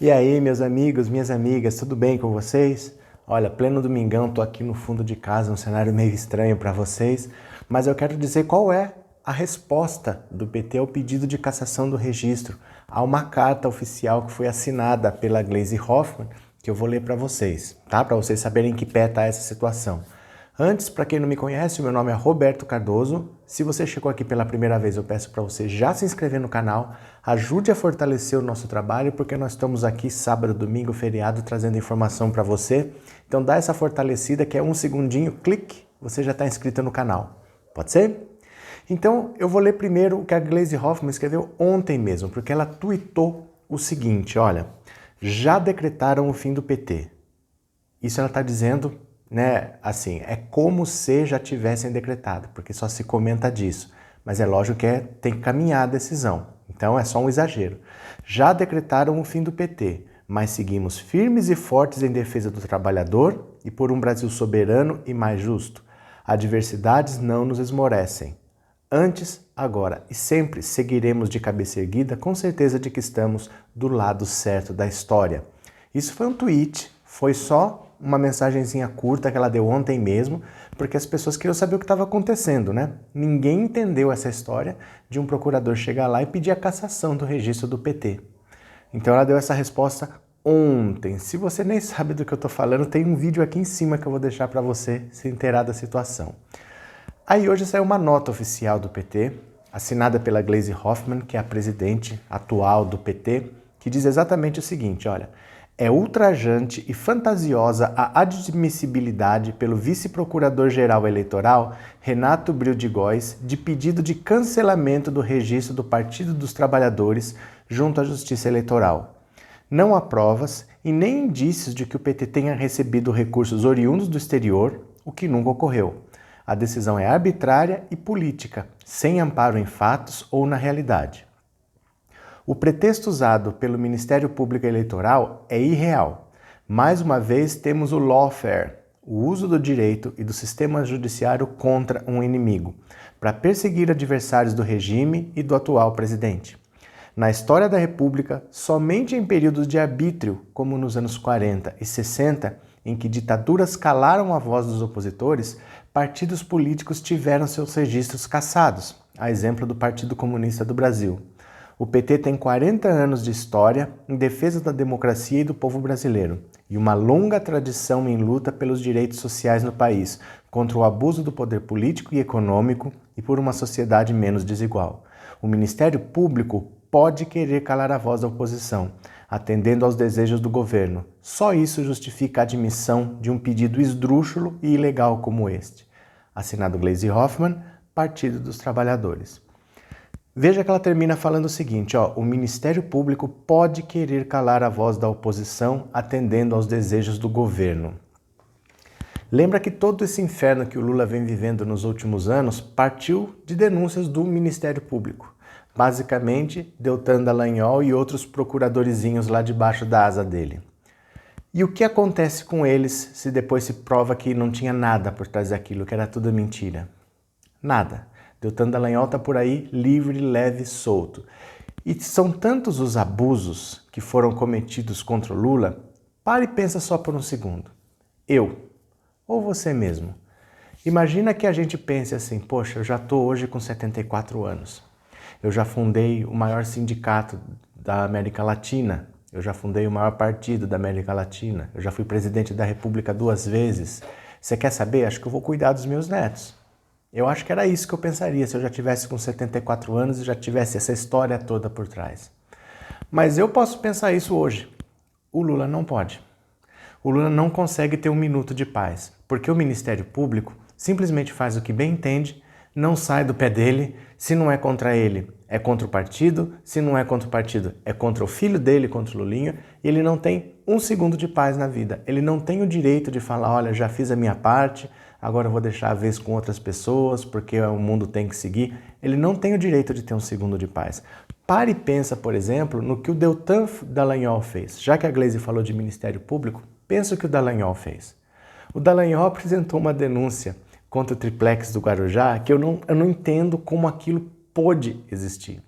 E aí, meus amigos, minhas amigas, tudo bem com vocês? Olha, pleno domingão, tô aqui no fundo de casa, um cenário meio estranho para vocês, mas eu quero dizer qual é a resposta do PT ao pedido de cassação do registro. Há uma carta oficial que foi assinada pela Gleisi Hoffmann, que eu vou ler para vocês, tá? Para vocês saberem em que pé está essa situação. Antes, para quem não me conhece, o meu nome é Roberto Cardoso. Se você chegou aqui pela primeira vez, eu peço para você já se inscrever no canal, ajude a fortalecer o nosso trabalho, porque nós estamos aqui sábado, domingo, feriado, trazendo informação para você. Então dá essa fortalecida que é um segundinho, clique, você já está inscrito no canal. Pode ser? Então eu vou ler primeiro o que a Gleisi Hoffmann escreveu ontem mesmo, porque ela tuitou o seguinte, olha, já decretaram o fim do PT. Isso ela está dizendo, né, assim, é como se já tivessem decretado, porque só se comenta disso. Mas é lógico que tem que caminhar a decisão, então é só um exagero. Já decretaram o fim do PT, mas seguimos firmes e fortes em defesa do trabalhador e por um Brasil soberano e mais justo. Adversidades não nos esmorecem. Antes, agora e sempre seguiremos de cabeça erguida com certeza de que estamos do lado certo da história. Isso foi um tweet, foi só uma mensagenzinha curta que ela deu ontem mesmo, porque as pessoas queriam saber o que estava acontecendo, né? Ninguém entendeu essa história de um procurador chegar lá e pedir a cassação do registro do PT. Então ela deu essa resposta ontem. Se você nem sabe do que eu estou falando, tem um vídeo aqui em cima que eu vou deixar para você se inteirar da situação. Aí hoje saiu uma nota oficial do PT, assinada pela Gleisi Hoffmann, que é a presidente atual do PT, que diz exatamente o seguinte, olha, é ultrajante e fantasiosa a admissibilidade pelo vice-procurador-geral eleitoral, Renato Bril de Góes, de pedido de cancelamento do registro do Partido dos Trabalhadores junto à Justiça Eleitoral. Não há provas e nem indícios de que o PT tenha recebido recursos oriundos do exterior, o que nunca ocorreu. A decisão é arbitrária e política, sem amparo em fatos ou na realidade. O pretexto usado pelo Ministério Público Eleitoral é irreal. Mais uma vez temos o lawfare, o uso do direito e do sistema judiciário contra um inimigo, para perseguir adversários do regime e do atual presidente. Na história da República, somente em períodos de arbítrio, como nos anos 40 e 60, em que ditaduras calaram a voz dos opositores, partidos políticos tiveram seus registros cassados, a exemplo do Partido Comunista do Brasil. O PT tem 40 anos de história em defesa da democracia e do povo brasileiro e uma longa tradição em luta pelos direitos sociais no país, contra o abuso do poder político e econômico e por uma sociedade menos desigual. O Ministério Público pode querer calar a voz da oposição, atendendo aos desejos do governo. Só isso justifica a admissão de um pedido esdrúxulo e ilegal como este. Assinado Gleisi Hoffmann, Partido dos Trabalhadores. Veja que ela termina falando o seguinte, ó, o Ministério Público pode querer calar a voz da oposição atendendo aos desejos do governo. Lembra que todo esse inferno que o Lula vem vivendo nos últimos anos partiu de denúncias do Ministério Público. Basicamente, Deltan Dallagnol e outros procuradorzinhos lá debaixo da asa dele. E o que acontece com eles se depois se prova que não tinha nada por trás daquilo, que era tudo mentira? Nada. Deltan Dallagnol está por aí livre, leve, solto. E são tantos os abusos que foram cometidos contra o Lula, pare e pensa só por um segundo. Eu, ou você mesmo. Imagina que a gente pense assim, poxa, eu já estou hoje com 74 anos. Eu já fundei o maior sindicato da América Latina. Eu já fundei o maior partido da América Latina. Eu já fui presidente da República 2 vezes. Você quer saber? Acho que eu vou cuidar dos meus netos. Eu acho que era isso que eu pensaria se eu já tivesse com 74 anos e já tivesse essa história toda por trás. Mas eu posso pensar isso hoje. O Lula não pode. O Lula não consegue ter um minuto de paz, porque o Ministério Público simplesmente faz o que bem entende, não sai do pé dele, se não é contra ele, é contra o partido, se não é contra o partido, é contra o filho dele, contra o Lulinha, e ele não tem um segundo de paz na vida. Ele não tem o direito de falar, olha, já fiz a minha parte, agora eu vou deixar a vez com outras pessoas, porque o mundo tem que seguir. Ele não tem o direito de ter um segundo de paz. Pare e pensa, por exemplo, no que o Deltan Dallagnol fez. Já que a Gleisi falou de Ministério Público, pensa o que o Dallagnol fez. O Dallagnol apresentou uma denúncia contra o triplex do Guarujá que eu não entendo como aquilo pôde existir.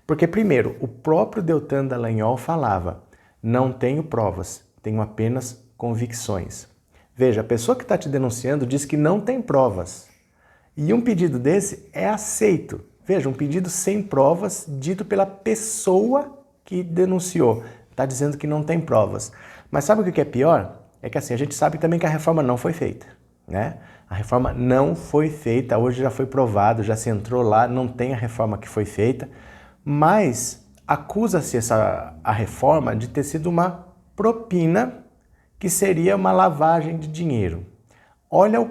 Porque, primeiro, o próprio Deltan Dallagnol falava Não tenho provas, tenho apenas convicções. Veja, a pessoa que está te denunciando diz que não tem provas. E um pedido desse é aceito. Veja, um pedido sem provas dito pela pessoa que denunciou. Está dizendo que não tem provas. Mas sabe o que é pior? É que assim, a gente sabe também que a reforma não foi feita, né? A reforma não foi feita, hoje já foi provado, já se entrou lá, não tem a reforma que foi feita, mas acusa-se a reforma de ter sido uma propina que seria uma lavagem de dinheiro. Olha o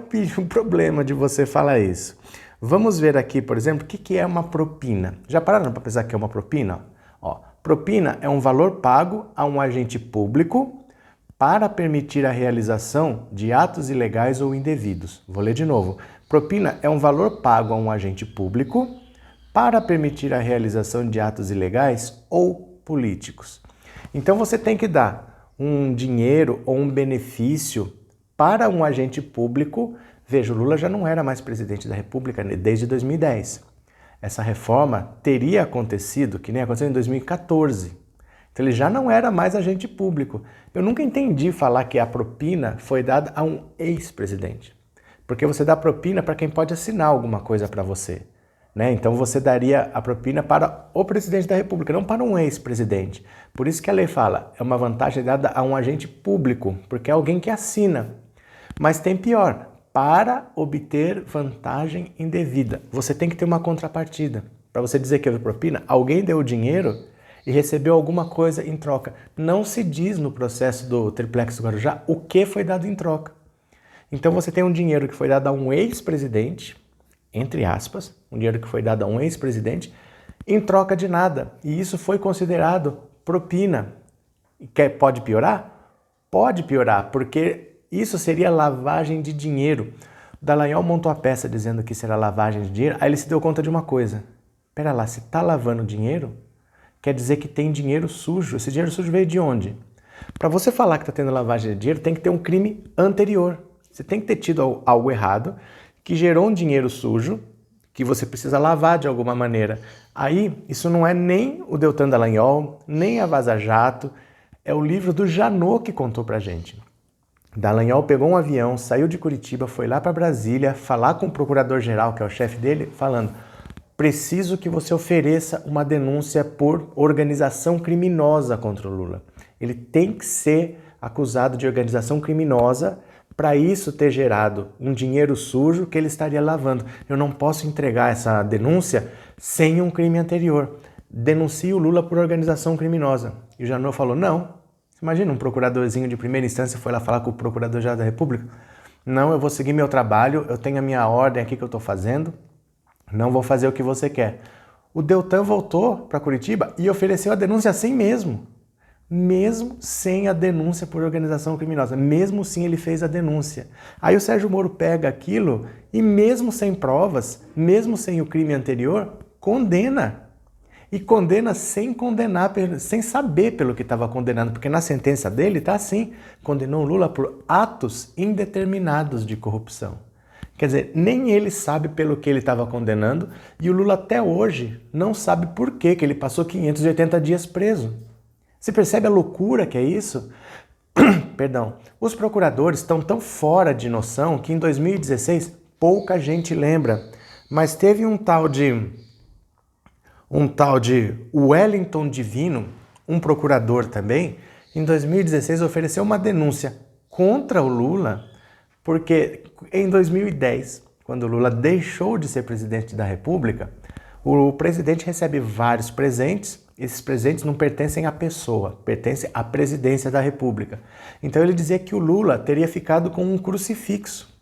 problema de você falar isso. Vamos ver aqui, por exemplo, o que é uma propina. Já pararam para pensar que é uma propina? Ó, propina é um valor pago a um agente público para permitir a realização de atos ilegais ou indevidos. Vou ler de novo. Propina é um valor pago a um agente público para permitir a realização de atos ilegais ou políticos. Então você tem que dar um dinheiro ou um benefício para um agente público. Veja, o Lula já não era mais presidente da República desde 2010. Essa reforma teria acontecido, que nem aconteceu em 2014. Então ele já não era mais agente público. Eu nunca entendi falar que a propina foi dada a um ex-presidente. Porque você dá propina para quem pode assinar alguma coisa para você, né? Então você daria a propina para o presidente da República, não para um ex-presidente. Por isso que a lei fala, é uma vantagem dada a um agente público, porque é alguém que assina. Mas tem pior, para obter vantagem indevida. Você tem que ter uma contrapartida. Para você dizer que houve propina, alguém deu o dinheiro e recebeu alguma coisa em troca. Não se diz no processo do Triplex do Guarujá o que foi dado em troca. Então você tem um dinheiro que foi dado a um ex-presidente, entre aspas, um dinheiro que foi dado a um ex-presidente, em troca de nada. E isso foi considerado propina. Pode piorar? Pode piorar, porque isso seria lavagem de dinheiro. O Dallagnol montou a peça dizendo que isso era lavagem de dinheiro, aí ele se deu conta de uma coisa. Pera lá, se está lavando dinheiro, quer dizer que tem dinheiro sujo. Esse dinheiro sujo veio de onde? Para você falar que está tendo lavagem de dinheiro, tem que ter um crime anterior. Você tem que ter tido algo errado que gerou um dinheiro sujo que você precisa lavar de alguma maneira. Aí, isso não é nem o Deltan Dallagnol, nem a Vaza Jato, é o livro do Janot que contou pra gente. Dallagnol pegou um avião, saiu de Curitiba, foi lá para Brasília falar com o procurador-geral, que é o chefe dele, falando: preciso que você ofereça uma denúncia por organização criminosa contra o Lula. Ele tem que ser acusado de organização criminosa para isso ter gerado um dinheiro sujo que ele estaria lavando. Eu não posso entregar essa denúncia sem um crime anterior. Denuncie o Lula por organização criminosa. E o Janot falou: não. Imagina, um procuradorzinho de primeira instância foi lá falar com o procurador-geral da República. Não, eu vou seguir meu trabalho, eu tenho a minha ordem aqui que eu estou fazendo, não vou fazer o que você quer. O Deltan voltou para Curitiba e ofereceu a denúncia assim mesmo sem a denúncia por organização criminosa. Mesmo assim ele fez a denúncia. Aí o Sérgio Moro pega aquilo e mesmo sem provas, mesmo sem o crime anterior, condena. E condena sem condenar, sem saber pelo que estava condenando, porque na sentença dele está assim, condenou o Lula por atos indeterminados de corrupção. Quer dizer, nem ele sabe pelo que ele estava condenando e o Lula até hoje não sabe por que ele passou 580 dias preso. Você percebe a loucura que é isso? Perdão. Os procuradores estão tão fora de noção que em 2016 pouca gente lembra, mas teve um tal de Wellington Divino, um procurador também, em 2016 ofereceu uma denúncia contra o Lula, porque em 2010, quando o Lula deixou de ser presidente da República, o presidente recebe vários presentes. Esses presentes não pertencem à pessoa, pertencem à presidência da República. Então ele dizia que o Lula teria ficado com um crucifixo.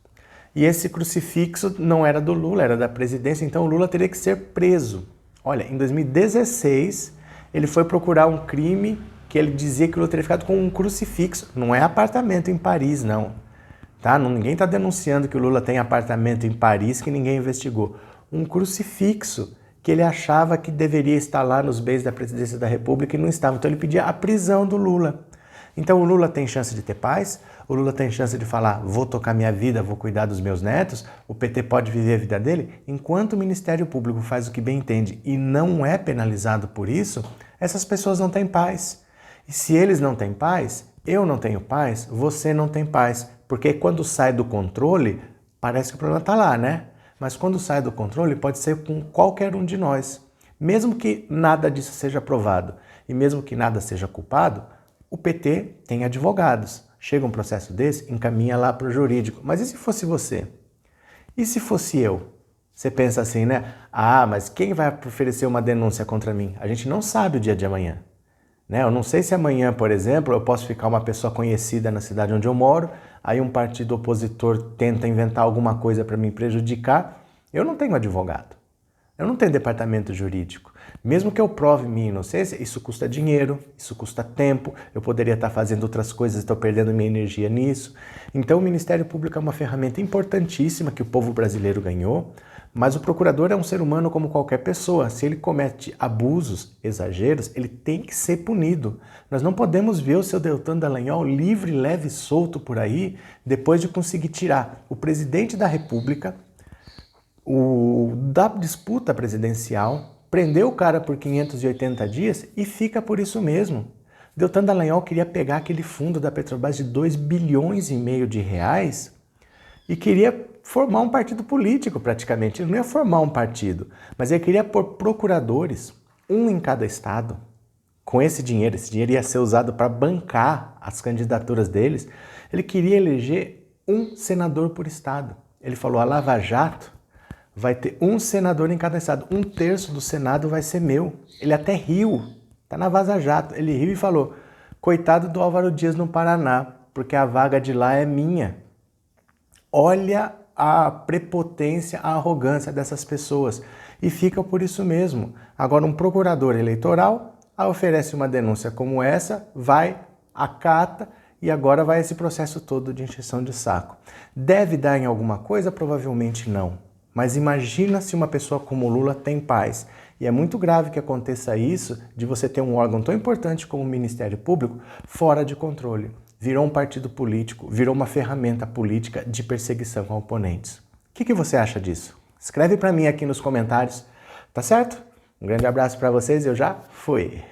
E esse crucifixo não era do Lula, era da presidência, então o Lula teria que ser preso. Olha, em 2016, ele foi procurar um crime que ele dizia que o Lula teria ficado com um crucifixo. Não é apartamento em Paris, não. Tá? Ninguém está denunciando que o Lula tem apartamento em Paris que ninguém investigou. Um crucifixo que ele achava que deveria estar lá nos bens da presidência da República e não estava. Então ele pedia a prisão do Lula. Então o Lula tem chance de ter paz, o Lula tem chance de falar: vou tocar minha vida, vou cuidar dos meus netos, o PT pode viver a vida dele. Enquanto o Ministério Público faz o que bem entende e não é penalizado por isso, essas pessoas não têm paz. E se eles não têm paz, eu não tenho paz, você não tem paz. Porque quando sai do controle, parece que o problema está lá, né? Mas quando sai do controle, pode ser com qualquer um de nós. Mesmo que nada disso seja aprovado e mesmo que nada seja culpado, o PT tem advogados. Chega um processo desse, encaminha lá para o jurídico. Mas e se fosse você? E se fosse eu? Você pensa assim, né? Ah, mas quem vai oferecer uma denúncia contra mim? A gente não sabe o dia de amanhã. Né? Eu não sei se amanhã, por exemplo, eu posso ficar uma pessoa conhecida na cidade onde eu moro, aí um partido opositor tenta inventar alguma coisa para me prejudicar. Eu não tenho advogado. Eu não tenho departamento jurídico. Mesmo que eu prove minha inocência, isso custa dinheiro, isso custa tempo, eu poderia estar fazendo outras coisas, estou perdendo minha energia nisso. Então o Ministério Público é uma ferramenta importantíssima que o povo brasileiro ganhou, mas o procurador é um ser humano como qualquer pessoa. Se ele comete abusos, exageros, ele tem que ser punido. Nós não podemos ver o seu Deltan Dallagnol livre, leve e solto por aí, depois de conseguir tirar o presidente da República da disputa presidencial, prendeu o cara por 580 dias e fica por isso mesmo. Deltan Dallagnol queria pegar aquele fundo da Petrobras de 2,5 bilhões de reais e queria formar um partido político praticamente. Ele não ia formar um partido, mas ele queria pôr procuradores, um em cada estado. Com esse dinheiro ia ser usado para bancar as candidaturas deles. Ele queria eleger um senador por estado. Ele falou, a Lava Jato vai ter um senador em cada estado, 1/3 do Senado vai ser meu. Ele até riu, tá na Vaza Jato, ele riu e falou, coitado do Álvaro Dias no Paraná, porque a vaga de lá é minha. Olha a prepotência, a arrogância dessas pessoas e fica por isso mesmo. Agora um procurador eleitoral oferece uma denúncia como essa, vai, acata e agora vai esse processo todo de encheção de saco. Deve dar em alguma coisa? Provavelmente não. Mas imagina se uma pessoa como Lula tem paz. E é muito grave que aconteça isso de você ter um órgão tão importante como o Ministério Público fora de controle. Virou um partido político, virou uma ferramenta política de perseguição a oponentes. O que você acha disso? Escreve para mim aqui nos comentários, tá certo? Um grande abraço para vocês e eu já fui!